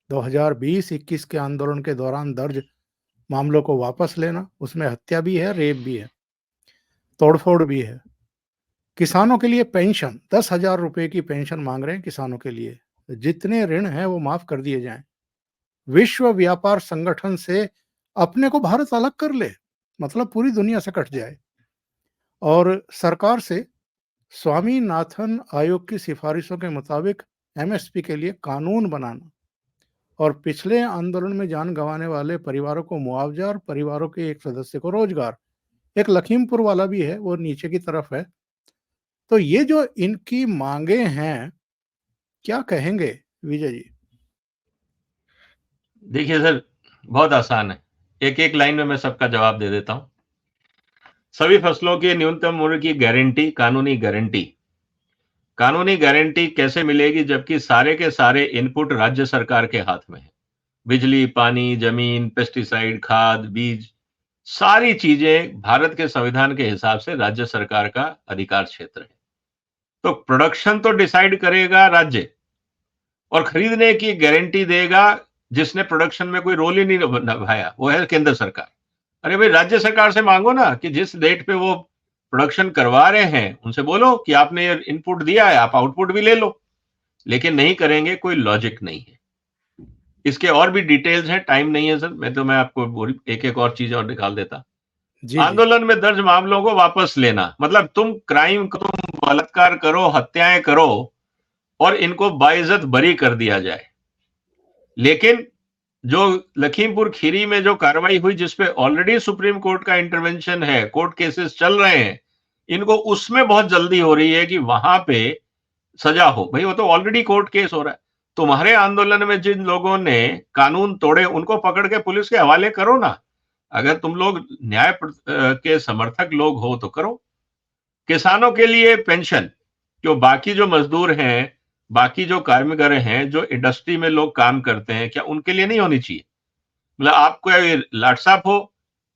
2020-21 के आंदोलन के दौरान दर्ज मामलों को वापस लेना, उसमें हत्या भी है, रेप भी है, तोड़फोड़ भी है। किसानों के लिए पेंशन, 10,000 रुपए की पेंशन मांग रहे हैं किसानों के लिए। जितने ऋण हैं वो माफ कर दिए जाएं। विश्व व्यापार संगठन से अपने को भारत अलग कर ले, मतलब पूरी दुनिया से कट जाए। और सरकार से स्वामीनाथन आयोग की सिफारिशों के मुताबिक एमएसपी के लिए कानून बनाना और पिछले आंदोलन में जान गंवाने वाले परिवारों को मुआवजा और परिवारों के एक सदस्य को रोजगार। एक लखीमपुर वाला भी है, वो नीचे की तरफ है। तो ये जो इनकी मांगे हैं, क्या कहेंगे विजय जी? देखिए सर, बहुत आसान है, एक एक लाइन में मैं सबका जवाब दे देता हूं। सभी फसलों के न्यूनतम मूल्य की गारंटी, कानूनी गारंटी। कानूनी गारंटी कैसे मिलेगी जबकि सारे के सारे इनपुट राज्य सरकार के हाथ में है? बिजली, पानी, जमीन, पेस्टिसाइड, खाद, बीज, सारी चीजें भारत के संविधान के हिसाब से राज्य सरकार का अधिकार क्षेत्र है। तो प्रोडक्शन तो डिसाइड करेगा राज्य, और खरीदने की गारंटी देगा जिसने प्रोडक्शन में कोई रोल ही नहीं निभाया, वो है केंद्र सरकार। अरे भाई, राज्य सरकार से मांगो ना कि जिस डेट पे वो प्रोडक्शन करवा रहे हैं उनसे बोलो कि आपने ये इनपुट दिया है, आप आउटपुट भी ले लो। लेकिन नहीं करेंगे, कोई लॉजिक नहीं है। इसके और भी डिटेल्स हैं, टाइम नहीं है सर, मैं आपको एक एक और चीज और निकाल देता। आंदोलन में दर्ज मामलों को वापस लेना, मतलब तुम क्राइम करो, तुम बलात्कार करो, हत्याएं करो और इनको बाइज्जत बरी कर दिया जाए। लेकिन जो लखीमपुर खीरी में जो कार्रवाई हुई, जिसपे ऑलरेडी सुप्रीम कोर्ट का इंटरवेंशन है, कोर्ट केसेस चल रहे हैं, इनको उसमें बहुत जल्दी हो रही है कि वहां पे सजा हो। भाई वो तो ऑलरेडी कोर्ट केस हो रहा है। तुम्हारे आंदोलन में जिन लोगों ने कानून तोड़े उनको पकड़ के पुलिस के हवाले करो ना। अगर तुम लोग न्याय के समर्थक लोग हो तो करो। किसानों के लिए पेंशन, जो बाकी जो मजदूर हैं, बाकी जो कार्मिक हैं, जो इंडस्ट्री में लोग काम करते हैं, क्या उनके लिए नहीं होनी चाहिए? मतलब आपको लाटसाप हो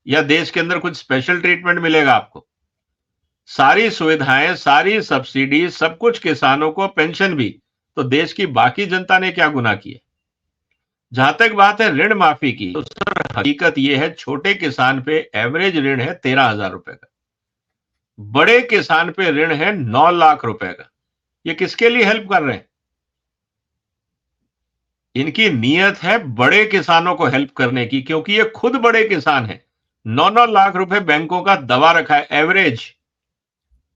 या देश के अंदर कुछ स्पेशल ट्रीटमेंट मिलेगा आपको? सारी सुविधाएं, सारी सब्सिडी, सब कुछ किसानों को, पेंशन भी। तो देश की बाकी जनता ने क्या गुनाह किया? जहां तक बात है ऋण माफी की, तो सर हकीकत यह है, छोटे किसान पे एवरेज ऋण है 13,000 रुपए का, बड़े किसान पे ऋण है 9 लाख रुपए का। ये किसके लिए हेल्प कर रहे हैं? इनकी नीयत है बड़े किसानों को हेल्प करने की, क्योंकि ये खुद बड़े किसान हैं। 9-9 लाख रुपए बैंकों का दबा रखा है, एवरेज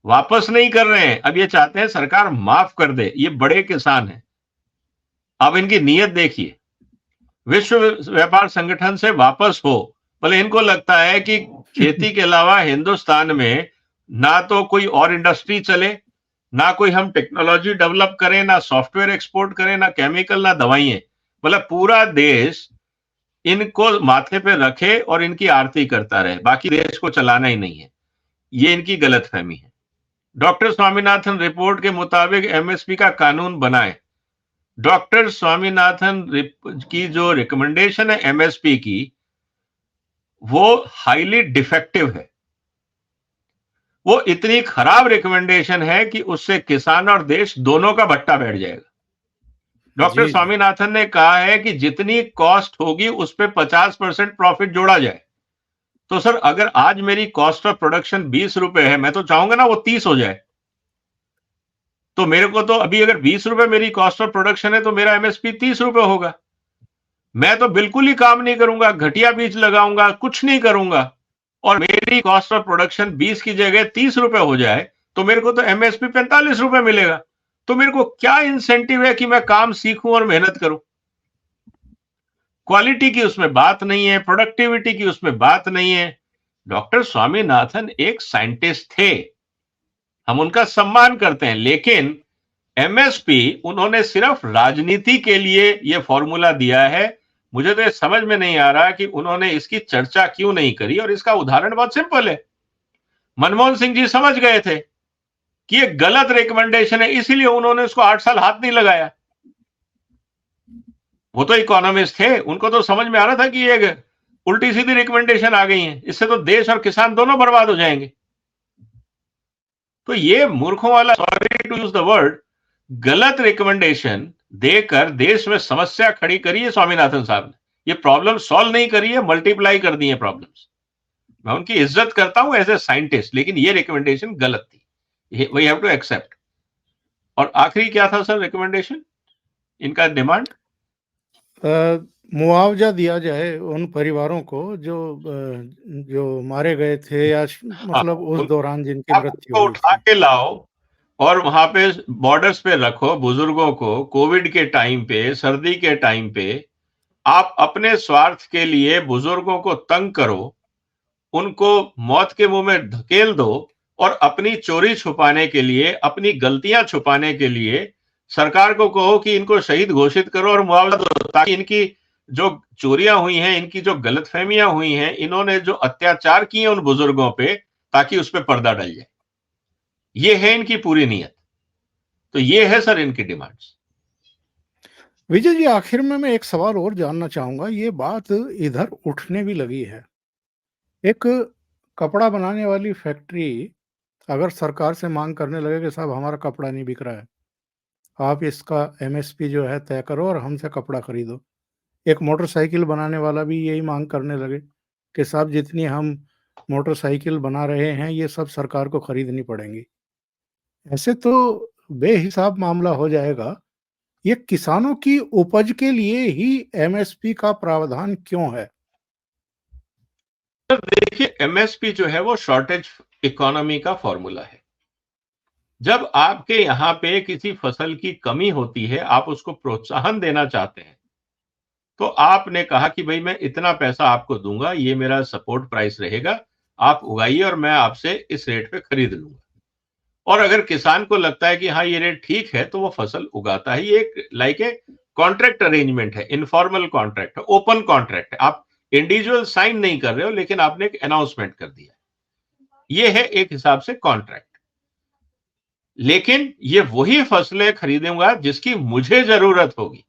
वापस नहीं कर रहे हैं। अब ये चाहते हैं सरकार माफ कर दे, ये बड़े किसान हैं। अब इनकी नीयत देखिए, विश्व व्यापार संगठन से वापस हो। भले इनको लगता है कि खेती के अलावा हिंदुस्तान में ना तो कोई और इंडस्ट्री चले, ना कोई हम टेक्नोलॉजी डेवलप करें, ना सॉफ्टवेयर एक्सपोर्ट करें, ना केमिकल, ना दवाइयां। मतलब पूरा देश इनको माथे पे रखे और इनकी आरती करता रहे, बाकी देश को चलाना ही नहीं है। ये इनकी गलतफहमी है। डॉक्टर स्वामीनाथन रिपोर्ट के मुताबिक एमएसपी का कानून बनाए। डॉक्टर स्वामीनाथन की जो रिकमेंडेशन है एमएसपी की, वो हाईली डिफेक्टिव है। वो इतनी खराब रिकमेंडेशन है कि उससे किसान और देश दोनों का भट्टा बैठ जाएगा। डॉक्टर स्वामीनाथन ने कहा है कि जितनी कॉस्ट होगी उस पर 50% प्रॉफिट जोड़ा जाए। तो सर अगर आज मेरी कॉस्ट ऑफ प्रोडक्शन 20 रुपए है, मैं तो चाहूंगा ना वो 30 हो जाए। तो मेरे को तो अभी अगर 20 रुपए मेरी कॉस्ट ऑफ प्रोडक्शन है तो मेरा एमएसपी 30 रुपए होगा। मैं तो बिल्कुल ही काम नहीं करूंगा, घटिया बीज लगाऊंगा, कुछ नहीं करूंगा, और मेरी कॉस्ट ऑफ प्रोडक्शन 20 की जगह 30 रुपए हो जाए, तो मेरे को तो एमएसपी 45 रुपए मिलेगा। तो मेरे को क्या इंसेंटिव है कि मैं काम सीखूं और मेहनत करूं? क्वालिटी की उसमें बात नहीं है, प्रोडक्टिविटी की उसमें बात नहीं है। डॉक्टर स्वामीनाथन एक साइंटिस्ट थे, हम उनका सम्मान करते हैं, लेकिन एमएसपी उन्होंने सिर्फ राजनीति के लिए यह फॉर्मूला दिया है। मुझे तो ये समझ में नहीं आ रहा कि उन्होंने इसकी चर्चा क्यों नहीं करी। और इसका उदाहरण बहुत सिंपल है, मनमोहन सिंह जी समझ गए थे कि ये गलत रिकमेंडेशन है, इसीलिए उन्होंने उसको 8 साल हाथ नहीं लगाया। वो तो इकोनॉमिस्ट थे, उनको तो समझ में आ रहा था कि ये उल्टी सीधी रिकमेंडेशन आ गई है, इससे तो देश और किसान दोनों बर्बाद हो जाएंगे। तो ये मूर्खों वाला, sorry to use the word, गलत रिकमेंडेशन देकर देश में समस्या खड़ी करी है स्वामीनाथन साहब ने। ये प्रॉब्लम सॉल्व नहीं करी है, मल्टीप्लाई कर दी है प्रॉब्लम्स। मैं उनकी इज्जत करता हूं एज ए साइंटिस्ट, लेकिन ये रिकमेंडेशन गलत थी, वी हैव टू एक्सेप्ट। और आखिरी क्या था सर रिकमेंडेशन, इनका डिमांड? मुआवजा दिया जाए उन परिवारों को जो मारे गए थे या मतलब उस दौरान जिनकी मृत्यु को हुई उठा थी। के लाओ और वहां पे बॉर्डर्स पे रखो बुजुर्गों को। कोविड के टाइम पे, सर्दी के टाइम पे आप अपने स्वार्थ के लिए बुजुर्गों को तंग करो, उनको मौत के मुंह में धकेल दो और अपनी चोरी छुपाने के लिए, अपनी गलतियां छुपाने के लिए सरकार को कहो कि इनको शहीद घोषित करो और मुआवजा दो, ताकि इनकी जो चोरियां हुई हैं, इनकी जो गलतफहमियां हुई हैं, इन्होंने जो अत्याचार किए उन बुजुर्गों पे, ताकि उस पर पर्दा डल जाए। ये है इनकी पूरी नीयत। तो ये है सर इनकी डिमांड्स। विजय जी, आखिर में मैं एक सवाल और जानना चाहूंगा। ये बात इधर उठने भी लगी है, एक कपड़ा बनाने वाली फैक्ट्री अगर सरकार से मांग करने लगे कि साहब हमारा कपड़ा नहीं बिक रहा है, आप इसका एमएसपी जो है तय करो और हमसे कपड़ा खरीदो। एक मोटरसाइकिल बनाने वाला भी यही मांग करने लगे कि साहब जितनी हम मोटरसाइकिल बना रहे हैं ये सब सरकार को खरीदनी पड़ेंगी। ऐसे तो बेहिसाब मामला हो जाएगा। ये किसानों की उपज के लिए ही एमएसपी का प्रावधान क्यों है? सर देखिए, एमएसपी जो है वो शॉर्टेज इकोनॉमी का फॉर्मूला है। जब आपके यहां पे किसी फसल की कमी होती है, आप उसको प्रोत्साहन देना चाहते हैं, तो आपने कहा कि भाई मैं इतना पैसा आपको दूंगा, ये मेरा सपोर्ट प्राइस रहेगा, आप उगाइए और मैं आपसे इस रेट पे खरीद लूंगा। और अगर किसान को लगता है कि हाँ ये रेट ठीक है, तो वो फसल उगाता है। ये एक लाइक ए कॉन्ट्रैक्ट अरेंजमेंट है, इनफॉर्मल कॉन्ट्रैक्ट है, ओपन कॉन्ट्रैक्ट है। आप इंडिविजुअल साइन नहीं कर रहे हो, लेकिन आपने एक अनाउंसमेंट कर दिया। ये है एक हिसाब से कॉन्ट्रैक्ट। लेकिन ये वही फसलें खरीदूंगा जिसकी मुझे जरूरत होगी।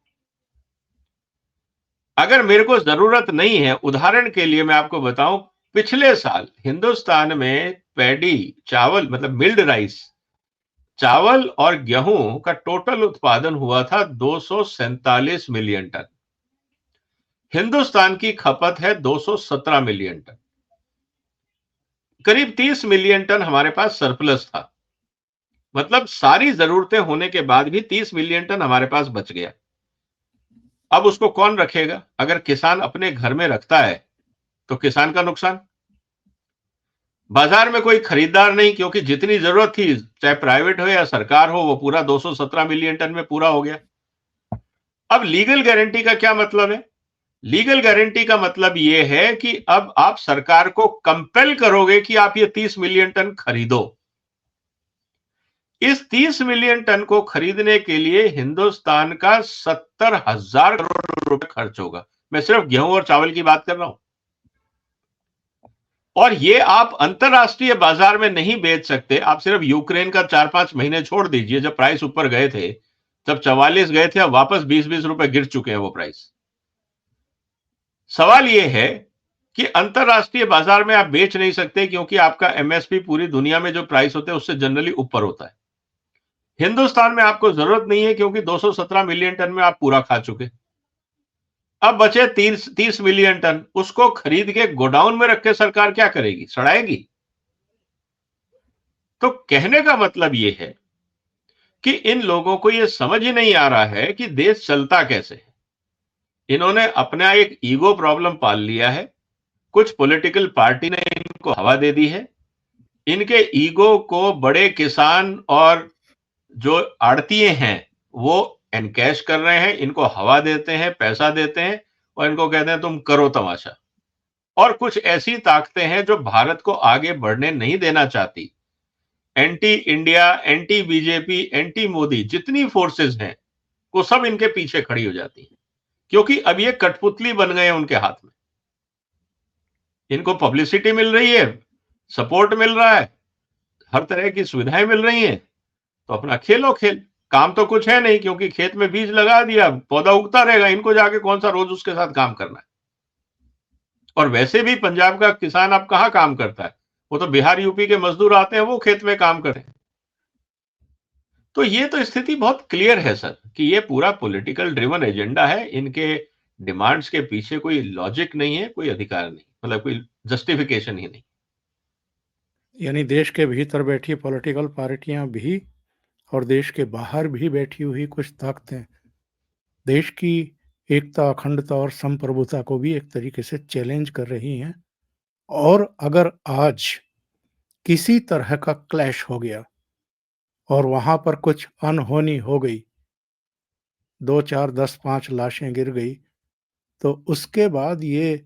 अगर मेरे को जरूरत नहीं है, उदाहरण के लिए मैं आपको बताऊं, पिछले साल हिंदुस्तान में पैडी, चावल मतलब मिल्ड राइस, चावल और गेहूं का टोटल उत्पादन हुआ था 247 मिलियन टन। हिंदुस्तान की खपत है 217 मिलियन टन। करीब 30 मिलियन टन हमारे पास सरप्लस था। मतलब सारी जरूरतें होने के बाद भी 30 मिलियन टन हमारे पास बच गया। अब उसको कौन रखेगा? अगर किसान अपने घर में रखता है तो किसान का नुकसान, बाजार में कोई खरीदार नहीं, क्योंकि जितनी जरूरत थी, चाहे प्राइवेट हो या सरकार हो, वो पूरा 217 मिलियन टन में पूरा हो गया। अब लीगल गारंटी का क्या मतलब है? लीगल गारंटी का मतलब यह है कि अब आप सरकार को कंपेल करोगे कि आप ये 30 मिलियन टन खरीदो। इस 30 मिलियन टन को खरीदने के लिए हिंदुस्तान का 70,000 करोड़ रुपए खर्च होगा। मैं सिर्फ गेहूं और चावल की बात कर रहा हूं। और ये आप अंतरराष्ट्रीय बाजार में नहीं बेच सकते। आप सिर्फ यूक्रेन का 4-5 महीने छोड़ दीजिए, जब प्राइस ऊपर गए थे, जब 44 गए थे, अब वापस 20-20 रुपए गिर चुके हैं वो प्राइस। सवाल यह है कि अंतरराष्ट्रीय बाजार में आप बेच नहीं सकते, क्योंकि आपका एमएसपी पूरी दुनिया में जो प्राइस होते हैं उससे जनरली ऊपर होता है। हिंदुस्तान में आपको जरूरत नहीं है, क्योंकि 217 मिलियन टन में आप पूरा खा चुके। अब बचे 30 मिलियन टन, उसको खरीद के गोडाउन में रख के सरकार क्या करेगी? सड़ाएगी। तो कहने का मतलब यह है कि इन लोगों को यह समझ ही नहीं आ रहा है कि देश चलता कैसे है। इन्होंने अपना एक ईगो प्रॉब्लम पाल लिया है। कुछ पॉलिटिकल पार्टी ने इनको हवा दे दी है। इनके ईगो को बड़े किसान और जो आड़तीए हैं वो एनकैश कर रहे हैं, इनको हवा देते हैं, पैसा देते हैं और इनको कहते हैं तुम करो तमाशा। और कुछ ऐसी ताकतें हैं जो भारत को आगे बढ़ने नहीं देना चाहती। Anti India, anti BJP, anti Modi जितनी फोर्सेस हैं वो सब इनके पीछे खड़ी हो जाती हैं, क्योंकि अब ये कठपुतली बन गए हैं उनके हाथ में। इनको पब्लिसिटी मिल रही है, सपोर्ट मिल रहा है, हर तरह की सुविधाएं मिल रही हैं, तो अपना खेलो खेल। काम तो कुछ है नहीं, क्योंकि खेत में बीज लगा दिया, पौधा उगता रहेगा, इनको जाके कौन सा रोज उसके साथ काम करना है। और वैसे भी पंजाब का किसान अब कहाँ काम करता है, वो तो बिहार यूपी के मजदूर आते हैं, वो खेत में काम करते हैं। तो ये तो स्थिति बहुत क्लियर है सर, कि ये पूरा पॉलिटिकल ड्रिवन एजेंडा है। इनके डिमांड्स के पीछे कोई लॉजिक नहीं है, कोई अधिकार नहीं, मतलब कोई जस्टिफिकेशन ही नहीं। यानी देश के भीतर बैठी पॉलिटिकल पार्टियां भी और देश के बाहर भी बैठी हुई कुछ ताकतें देश की एकता, अखंडता और संप्रभुता को भी एक तरीके से चैलेंज कर रही हैं। और अगर आज किसी तरह का क्लैश हो गया और वहां पर कुछ अनहोनी हो गई, 2, 4, 10, 5 लाशें गिर गई, तो उसके बाद ये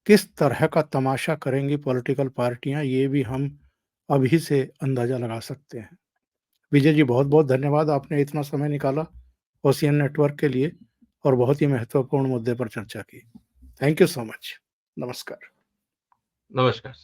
किस तरह का तमाशा करेंगी पॉलिटिकल पार्टियां, ये भी हम अभी से अंदाजा लगा सकते हैं। विजय जी, बहुत बहुत धन्यवाद, आपने इतना समय निकाला ओशियन नेटवर्क के लिए और बहुत ही महत्वपूर्ण मुद्दे पर चर्चा की। Thank you so much. नमस्कार। नमस्कार।